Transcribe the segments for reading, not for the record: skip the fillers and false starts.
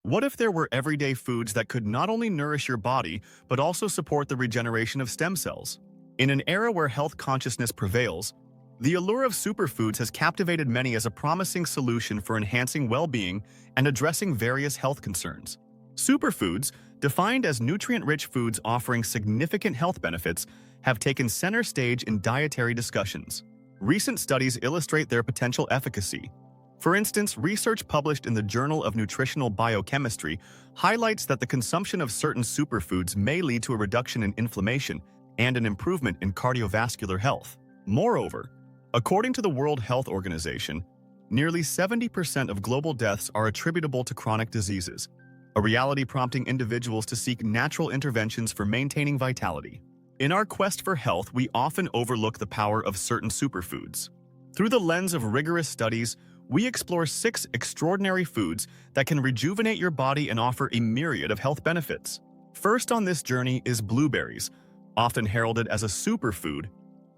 What if there were everyday foods that could not only nourish your body, but also support the regeneration of stem cells? In an era where health consciousness prevails, the allure of superfoods has captivated many as a promising solution for enhancing well-being and addressing various health concerns. Superfoods, defined as nutrient-rich foods offering significant health benefits, have taken center stage in dietary discussions. Recent studies illustrate their potential efficacy. For instance, research published in the Journal of Nutritional Biochemistry highlights that the consumption of certain superfoods may lead to a reduction in inflammation and an improvement in cardiovascular health. Moreover, according to the World Health Organization, nearly 70% of global deaths are attributable to chronic diseases, a reality prompting individuals to seek natural interventions for maintaining vitality. In our quest for health, we often overlook the power of certain superfoods. Through the lens of rigorous studies, we explore 6 extraordinary foods that can rejuvenate your body and offer a myriad of health benefits. First on this journey is blueberries, often heralded as a superfood,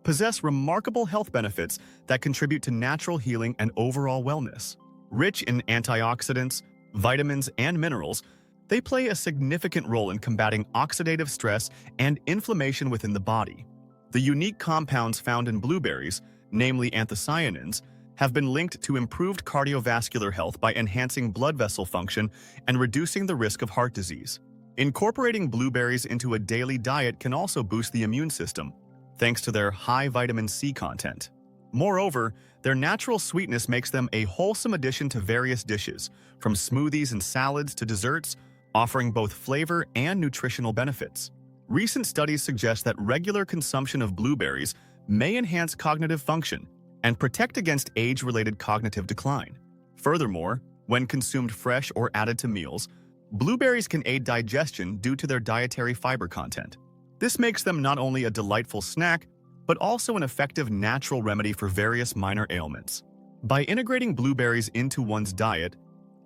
possess remarkable health benefits that contribute to natural healing and overall wellness. Rich in antioxidants, vitamins, and minerals, they play a significant role in combating oxidative stress and inflammation within the body. The unique compounds found in blueberries, namely anthocyanins, have been linked to improved cardiovascular health by enhancing blood vessel function and reducing the risk of heart disease. Incorporating blueberries into a daily diet can also boost the immune system, thanks to their high vitamin C content. Moreover, their natural sweetness makes them a wholesome addition to various dishes, from smoothies and salads to desserts, offering both flavor and nutritional benefits. Recent studies suggest that regular consumption of blueberries may enhance cognitive function and protect against age-related cognitive decline. Furthermore, when consumed fresh or added to meals, blueberries can aid digestion due to their dietary fiber content. This makes them not only a delightful snack, but also an effective natural remedy for various minor ailments. By integrating blueberries into one's diet,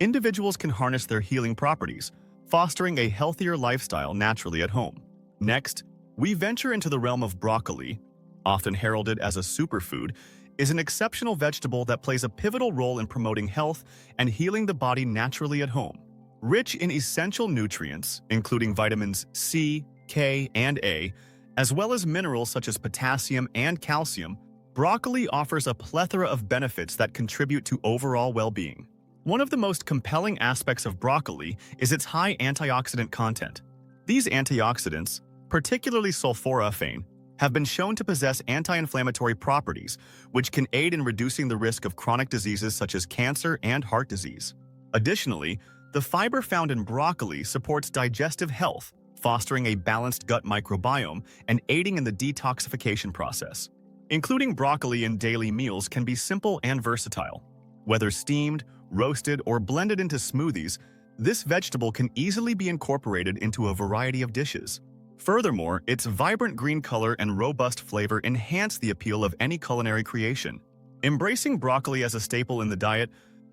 individuals can harness their healing properties, fostering a healthier lifestyle naturally at home. Next, we venture into the realm of broccoli, often heralded as a superfood, is an exceptional vegetable that plays a pivotal role in promoting health and healing the body naturally at home. Rich in essential nutrients, including vitamins C, K, and A, as well as minerals such as potassium and calcium, broccoli offers a plethora of benefits that contribute to overall well-being. One of the most compelling aspects of broccoli is its high antioxidant content. These antioxidants, particularly sulforaphane, have been shown to possess anti-inflammatory properties, which can aid in reducing the risk of chronic diseases such as cancer and heart disease. Additionally, the fiber found in broccoli supports digestive health, fostering a balanced gut microbiome and aiding in the detoxification process. Including broccoli in daily meals can be simple and versatile. Whether steamed, roasted, or blended into smoothies, this vegetable can easily be incorporated into a variety of dishes. Furthermore, its vibrant green color and robust flavor enhance the appeal of any culinary creation. Embracing broccoli as a staple in the diet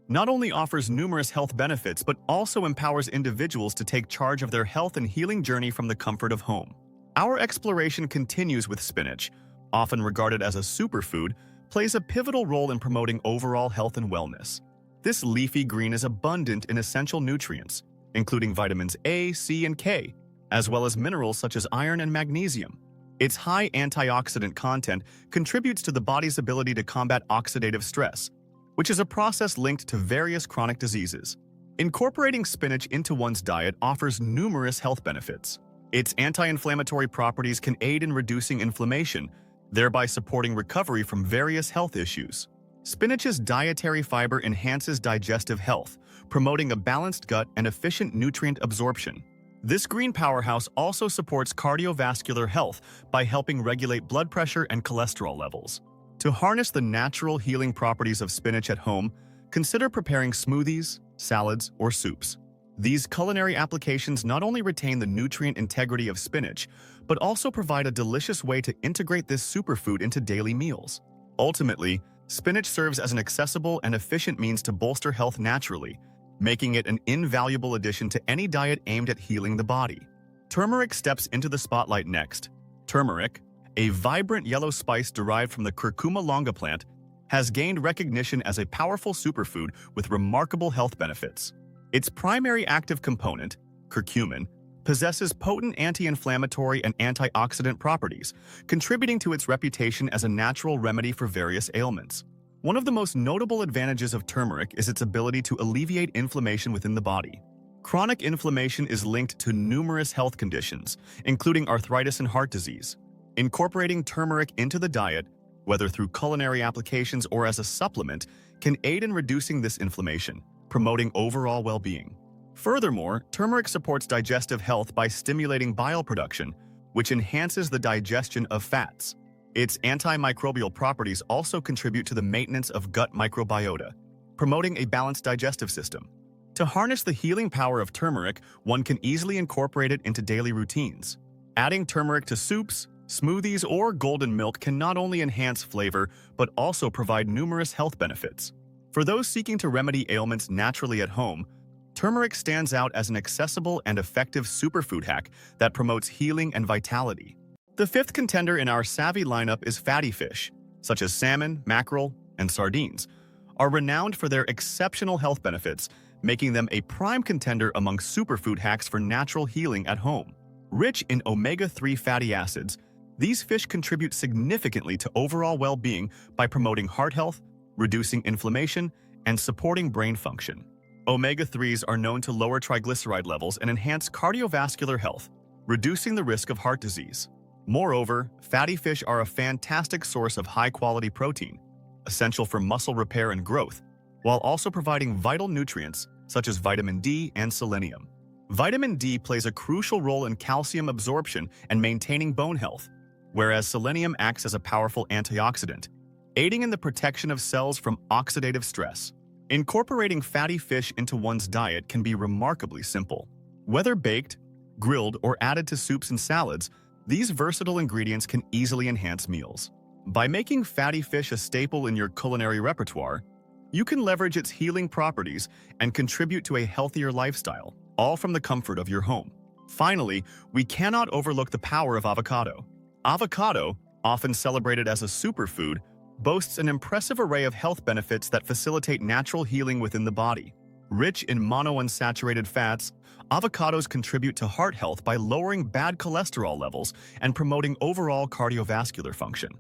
not only offers numerous health benefits but also empowers individuals to take charge of their health and healing journey from the comfort of home. Our exploration continues with spinach, often regarded as a superfood, plays a pivotal role in promoting overall health and wellness. This leafy green is abundant in essential nutrients, including vitamins A, C, and K, as well as minerals such as iron and magnesium. Its high antioxidant content contributes to the body's ability to combat oxidative stress, which is a process linked to various chronic diseases. Incorporating spinach into one's diet offers numerous health benefits. Its anti-inflammatory properties can aid in reducing inflammation, thereby supporting recovery from various health issues. Spinach's dietary fiber enhances digestive health, promoting a balanced gut and efficient nutrient absorption. This green powerhouse also supports cardiovascular health by helping regulate blood pressure and cholesterol levels. To harness the natural healing properties of spinach at home, consider preparing smoothies, salads, or soups. These culinary applications not only retain the nutrient integrity of spinach, but also provide a delicious way to integrate this superfood into daily meals. Ultimately, spinach serves as an accessible and efficient means to bolster health naturally, making it an invaluable addition to any diet aimed at healing the body. Turmeric steps into the spotlight next. Turmeric, a vibrant yellow spice derived from the curcuma longa plant, has gained recognition as a powerful superfood with remarkable health benefits. Its primary active component, curcumin, possesses potent anti-inflammatory and antioxidant properties, contributing to its reputation as a natural remedy for various ailments. One of the most notable advantages of turmeric is its ability to alleviate inflammation within the body. Chronic inflammation is linked to numerous health conditions, including arthritis and heart disease. Incorporating turmeric into the diet, whether through culinary applications or as a supplement, can aid in reducing this inflammation, promoting overall well-being. Furthermore, turmeric supports digestive health by stimulating bile production, which enhances the digestion of fats. Its antimicrobial properties also contribute to the maintenance of gut microbiota, promoting a balanced digestive system. To harness the healing power of turmeric, one can easily incorporate it into daily routines. Adding turmeric to soups, smoothies, or golden milk can not only enhance flavor, but also provide numerous health benefits. For those seeking to remedy ailments naturally at home, turmeric stands out as an accessible and effective superfood hack that promotes healing and vitality. The fifth contender in our savvy lineup is fatty fish, such as salmon, mackerel, and sardines, are renowned for their exceptional health benefits, making them a prime contender among superfood hacks for natural healing at home. Rich in omega-3 fatty acids, these fish contribute significantly to overall well-being by promoting heart health, reducing inflammation, and supporting brain function. Omega-3s are known to lower triglyceride levels and enhance cardiovascular health, reducing the risk of heart disease. Moreover, fatty fish are a fantastic source of high-quality protein, essential for muscle repair and growth, while also providing vital nutrients such as vitamin D and selenium. Vitamin D plays a crucial role in calcium absorption and maintaining bone health, whereas selenium acts as a powerful antioxidant, aiding in the protection of cells from oxidative stress. Incorporating fatty fish into one's diet can be remarkably simple. Whether baked, grilled, or added to soups and salads, these versatile ingredients can easily enhance meals. By making fatty fish a staple in your culinary repertoire, you can leverage its healing properties and contribute to a healthier lifestyle, all from the comfort of your home. Finally, we cannot overlook the power of avocado. Avocado, often celebrated as a superfood, boasts an impressive array of health benefits that facilitate natural healing within the body. Rich in monounsaturated fats, avocados contribute to heart health by lowering bad cholesterol levels and promoting overall cardiovascular function.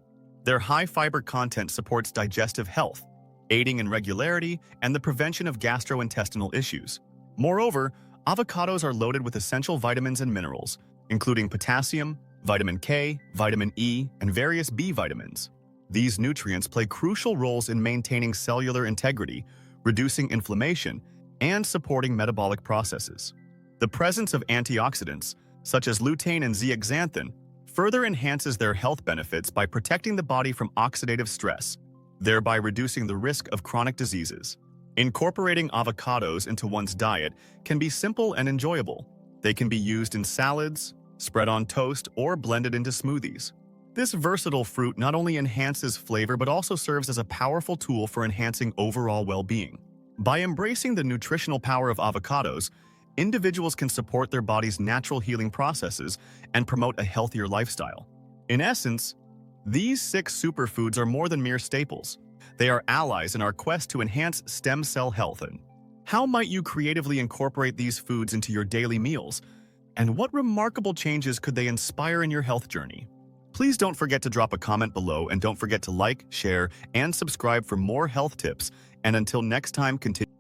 Their high fiber content supports digestive health, aiding in regularity and the prevention of gastrointestinal issues. Moreover, avocados are loaded with essential vitamins and minerals, including potassium, vitamin K, vitamin E, and various B vitamins. These nutrients play crucial roles in maintaining cellular integrity, reducing inflammation, and supporting metabolic processes. The presence of antioxidants, such as lutein and zeaxanthin, further enhances their health benefits by protecting the body from oxidative stress, thereby reducing the risk of chronic diseases. Incorporating avocados into one's diet can be simple and enjoyable. They can be used in salads, spread on toast, or blended into smoothies. This versatile fruit not only enhances flavor but also serves as a powerful tool for enhancing overall well-being. By embracing the nutritional power of avocados, individuals can support their body's natural healing processes and promote a healthier lifestyle. In essence, these 6 superfoods are more than mere staples. They are allies in our quest to enhance stem cell health. And how might you creatively incorporate these foods into your daily meals? And what remarkable changes could they inspire in your health journey? Please don't forget to drop a comment below, and don't forget to like, share, and subscribe for more health tips. And until next time, continue